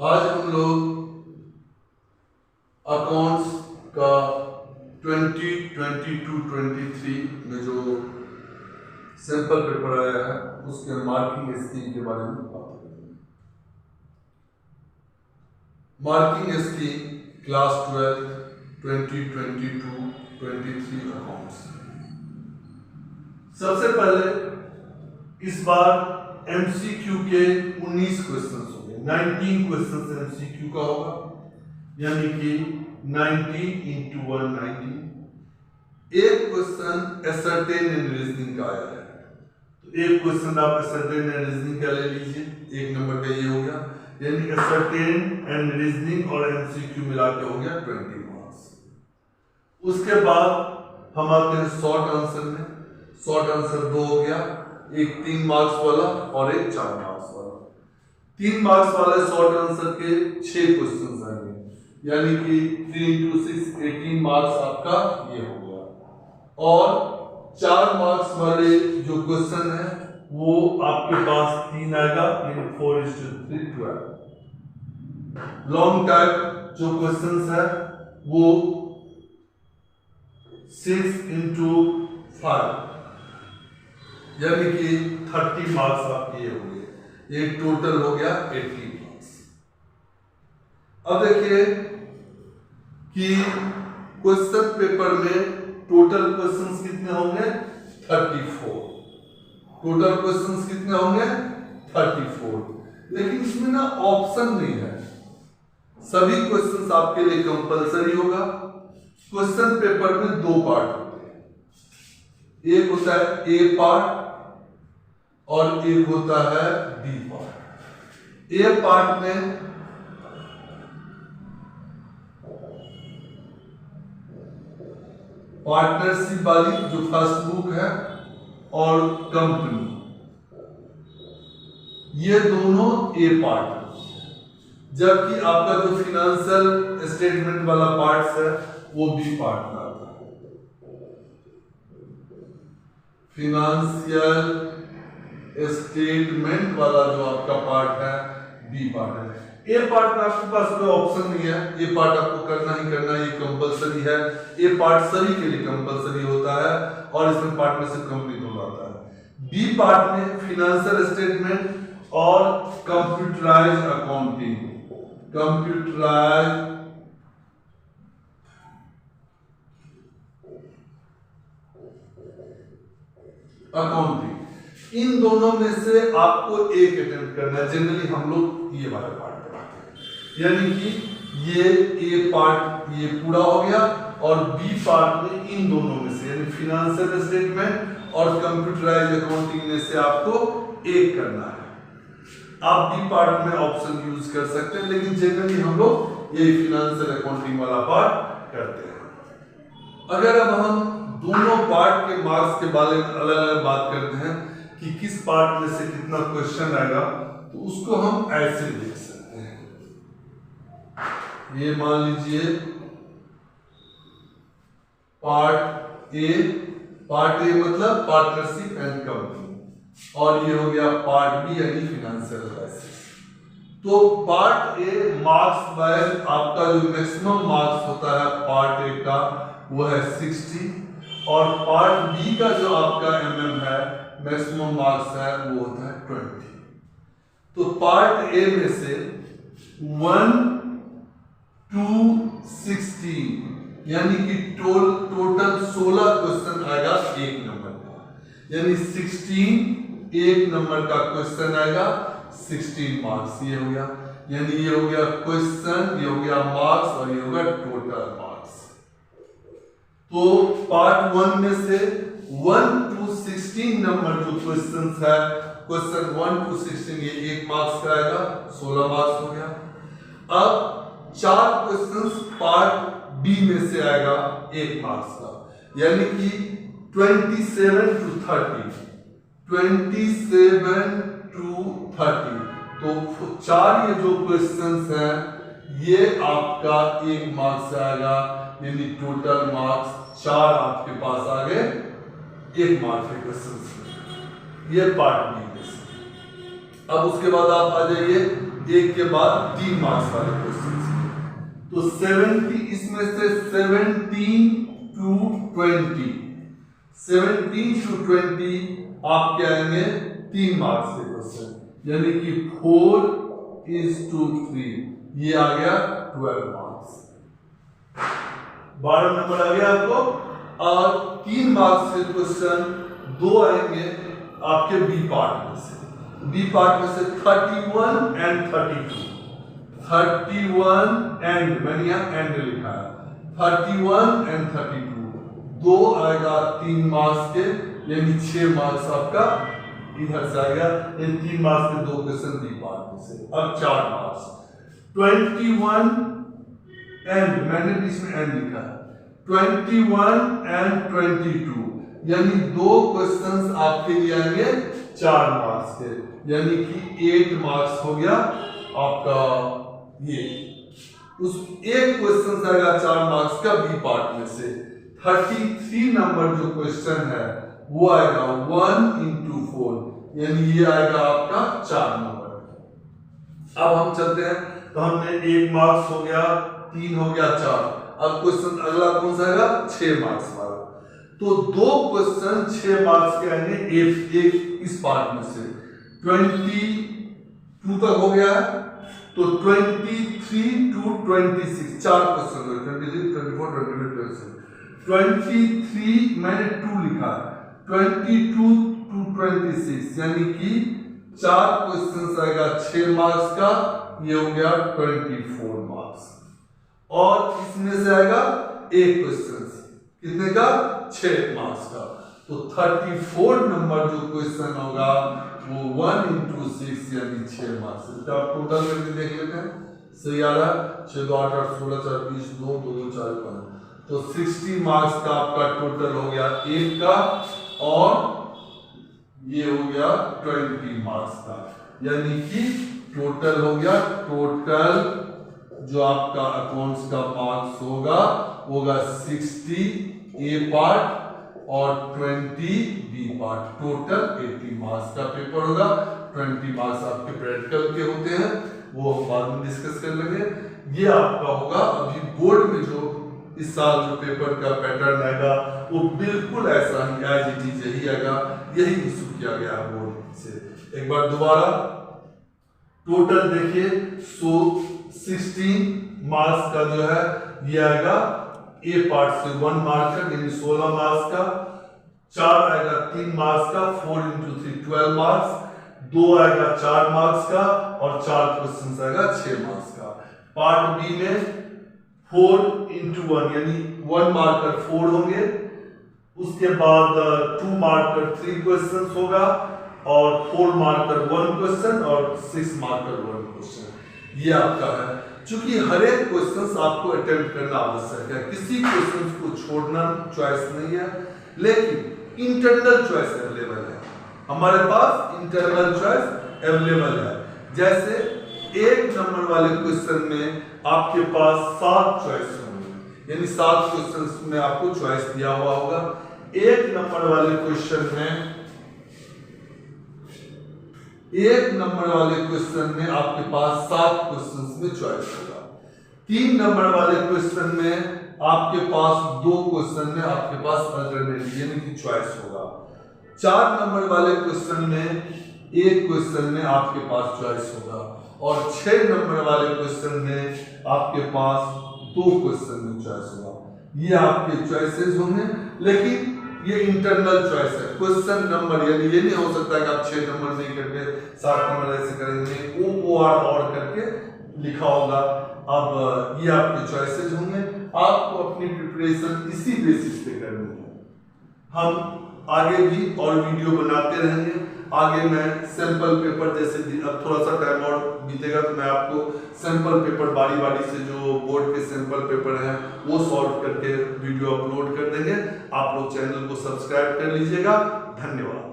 आज हम लोग अकाउंट्स का 2022-23 में जो सैंपल पेपर आया है उसके मार्किंग स्कीम के बारे में बात करेंगे। Marking scheme class 12 2022-23 accounts. सबसे पहले इस बार एमसीक्यू के 19 क्वेश्चन होंगे। 19 क्वेश्चन एमसीक्यू का होगा, यानी कि 90 into 190। एक क्वेश्चन एसर्टेन एंड रीजनिंग का आया है, तो एक क्वेश्चन आप एसर्टेन एंड रीजनिंग का ले लीजिए। एक नंबर का ये हो गया, यानी एसर्टेन एंड रीजनिंग और एमसीक्यू मिला के हो गया 20 मार्क्स। उसके बाद हम आते हैं शॉर्ट आंसर में। शॉर्ट आंसर 2 हो गया, एक 3 मार्क्स वाला और एक 4 मार्क्स वाला। 3 मार्क्स वाले शॉर्ट आंसर के 6 क्वेश्चन आएंगे, यानी कि 3 into 6 18 मार्क्स आपका ये हो गया। और 4 मार्क्स वाले जो क्वेश्चन है वो आपके पास 3 आएगा, यानी 4:3 12। लॉन्ग टाइप जो क्वेश्चन है वो 6 into 5, यानी कि 30 मार्क्स आपके ये हो गए। ये टोटल हो गया 80 मार्क्स। अब देखिए कि क्वेश्चन पेपर में टोटल क्वेश्चंस कितने होंगे 34। टोटल क्वेश्चंस कितने होंगे 34, लेकिन इसमें ना ऑप्शन नहीं है। सभी क्वेश्चंस आपके लिए कंपलसरी होगा। क्वेश्चन पेपर में 2 पार्ट होते हैं, एक होता है ए पार्ट और एक होता है बी पार्ट। ए पार्ट में पार्टनरशिप वाली जो फर्स्ट बुक है और कंपनी, ये दोनों ए पार्ट है। जबकि आपका जो फिनेंशियल स्टेटमेंट वाला पार्ट है वो बी पार्ट में आता है। फिनेंशियल स्टेटमेंट वाला जो आपका पार्ट है बी पार्ट है। ए पार्ट में आपके पास कोई ऑप्शन नहीं है, ए पार्ट आपको करना ही करना, ये कंपलसरी है। ए पार्ट सभी के लिए कंपलसरी होता है और इसमें पार्टनरशिप कंप्लीट हो जाता है। बी पार्ट में फिनेंशियल स्टेटमेंट और कंप्यूटराइज्ड अकाउंटिंग, कंप्यूटराइज्ड अकाउंटिंग, इन दोनों में से आपको एक अटेम्प्ट करना है। जनरली हम लोग ये वाला पार्ट कराते हैं, यानी कि ये ए पार्ट ये पूरा हो गया और बी पार्ट में इन दोनों में से, यानी फिनेंशियल स्टेटमेंट और कंप्यूटराइज्ड अकाउंटिंग में से आपको एक करना है। आप बी पार्ट में ऑप्शन यूज कर सकते हैं, लेकिन जनरली हम लोग ये फिनेंशियल अकाउंटिंग वाला पार्ट करते हैं। अगर अब हम दोनों पार्ट के मार्क्स के बारे में अलग अलग बात करते हैं कि किस पार्ट में से कितना क्वेश्चन आएगा, तो उसको हम ऐसे देख सकते हैं। ये मान लीजिए पार्ट ए मतलब पार्टनरशिप एंड कंपनी, और ये हो गया पार्ट बी यानी फिनेंशियल एनालिसिस। तो पार्ट ए मार्क्स वाइज आपका जो मैक्सिमम मार्क्स होता है पार्ट ए का वो है 60, और पार्ट बी का जो आपका एमएम है मैक्सिमम मार्क्स है वो होता है 20। तो पार्ट ए में से 1 to 16, यानी कि टोटल 16 क्वेश्चन आएगा एक नंबर का, यानी 16 एक नंबर का क्वेश्चन आएगा 16 मार्क्स। ये हो गया, यानी ये हो गया क्वेश्चन, ये हो गया मार्क्स और ये हो गया टोटल मार्क्स। तो पार्ट 1 में से 1 to 16 नंबर जो क्वेश्चंस है, क्वेश्चन 1 to 16 ये 1 मार्क्स का आएगा, 16 मार्क्स हो गया। अब 4 क्वेश्चंस पार्ट बी में से आएगा 1 मार्क्स का, यानी कि 27 to 30। तो 4 ये जो क्वेश्चंस हैं ये आपका 1 मार्क्स से आएगा, यानी टोटल मार्क्स 4 आपके पास आ गए 1 मार्क्स के क्वेश्चंस। ये पार्ट बी में से। अब उसके बाद आप आ जाइए एक के बाद 3 मार्क्स वाले क्वेश्चन। तो 70 इसमें से 17 to 20 आपके आएंगे 3 मार्क्स के क्वेश्चन, यानी कि 4:3 ये आ गया 12 मार्क्स। 12 नंबर आ गया आपको। और 3 मार्क्स के क्वेश्चन 2 आएंगे आपके बी पार्ट में से। बी पार्ट में से 31 and 32। 31 एंड, मैंने यहाँ एंड लिखा है, 31 and 32 2 आएगा 3 मार्क्स के, यानी 6 मार्क्स आपका इधर से आएगा। इन 3 मार्क्स के 2 क्वेश्चन बी पार्ट में से। अब 4 मार्क्स 21 एंड, मैंने बीच में एंड लिखा है, 21 and 22 यानी 2 क्वेश्चंस आपके लिए आएंगे 4 मार्क्स के, यानी कि 8 मार्क्स हो गया आपका। ये उस एक क्वेश्चन आएगा 4 मार्क्स का बी पार्ट में से। 33 नंबर जो क्वेश्चन है वो आएगा 1 into 4, यानी ये आएगा आपका 4 नंबर। अब हम चलते हैं, तो हमने 1 मार्क्स हो गया, 3 हो गया, 4। अब क्वेश्चन अगला कौन सा आएगा? 6 मार्क्स वाला। तो 2 क्वेश्चन 6 मार्क्स के आएंगे एक इस पार्ट में से। 22 तक हो गया है, तो 23 to 26 4 क्वेश्चन हो गए। 23, 24, 25, 23 मैंने 2 लिखा है, 22 to 26 यानी कि 4 क्वेश्चन आएगा 6 मार्क्स का, ये हो गया 24 मार्क्स। और इसमें से आएगा एक क्वेश्चन, कितने का? 6 मार्क्स का। तो 34 नंबर जो क्वेश्चन होगा वो 1 into 6 यानी 6 मार्क्स। तो आप टोटल करके देख लेते हैं, सही आ रहा है। 6 2 8 8 16 4 20 2 2 2 4 5, तो 60 मार्क्स का आपका टोटल हो गया 1 का, और ये हो गया 20 मार्क्स का, यानी कि टोटल हो गया, टोटल जो आपका अकाउंट्स का मार्क्स होगा 60 ए पार्ट और 20 बी पार्ट, टोटल 80 मार्क्स का पेपर होगा। 20 मार्क्स आपके प्रैक्टिकल के होते हैं, वो हम बाद में डिस्कस कर लेंगे। ये आपका होगा अभी बोर्ड में जो इस साल जो पेपर का पैटर्न आएगा वो बिल्कुल ऐसा ही एज इट इज यही आएगा, यही इशू किया गया है बोर्ड से। एक बार दोबारा टोटल देखिए, सो 16 मार्क्स का जो है ये आएगा ए पार्ट से 1 मार्क्स का, यानी 16 मार्क्स का। 4 आएगा 3 मार्क्स का, 4 into 3 12 मार्क्स। 2 आएगा 4 मार्क्स का, और 4 क्वेश्चन आएगा 6 मार्क्स का। पार्ट बी में 4 into 1 यानी 1 मार्कर 4 होंगे, उसके बाद 2 मार्कर 3 क्वेश्चन होगा, और 4 मार्कर 1 क्वेश्चन, और 6 मार्कर 1 क्वेश्चन। ये आपका है। चूंकि हर एक क्वेश्चन आपको अटेम्प्ट करना आवश्यक है, किसी क्वेश्चन को छोड़ना चॉइस नहीं है, लेकिन इंटरनल चॉइस अवेलेबल है। हमारे पास इंटरनल चॉइस अवेलेबल है। जैसे 1 नंबर वाले क्वेश्चन में आपके पास 7 चॉइस होंगे, यानी 7 क्वेश्चन में आपको चॉइस दिया हुआ होगा। 1 नंबर वाले क्वेश्चन में 1 नंबर वाले क्वेश्चन में आपके पास 7 क्वेश्चंस में चॉइस होगा। 3 नंबर वाले क्वेश्चन में आपके पास 2 क्वेश्चन में आपके पास अल्टरनेटिव यानी कि चॉइस होगा। 4 नंबर वाले क्वेश्चन में 1 क्वेश्चन में आपके पास चॉइस होगा, और 6 नंबर वाले क्वेश्चन में आपके पास 2 क्वेश्चन में चॉइस होगा। ये आपके चॉइसेस होंगे, लेकिन ये इंटरनल चॉइस है। क्वेश्चन नंबर यानी ये नहीं हो सकता कि आप 6 नंबर नहीं करके 7 नंबर ऐसे करेंगे, और करके लिखा होगा। अब ये आपके चॉइसेस होंगे, आपको अपनी प्रिपरेशन इसी बेसिस पे करनी है। हम आगे भी और वीडियो बनाते रहेंगे। आगे मैं सैंपल पेपर जैसे अब थोड़ा सा टाइम और बीतेगा तो मैं आपको सैंपल पेपर बारी बारी से जो बोर्ड के सैंपल पेपर हैं वो सॉल्व करके वीडियो अपलोड कर देंगे। आप लोग चैनल को सब्सक्राइब कर लीजिएगा। धन्यवाद।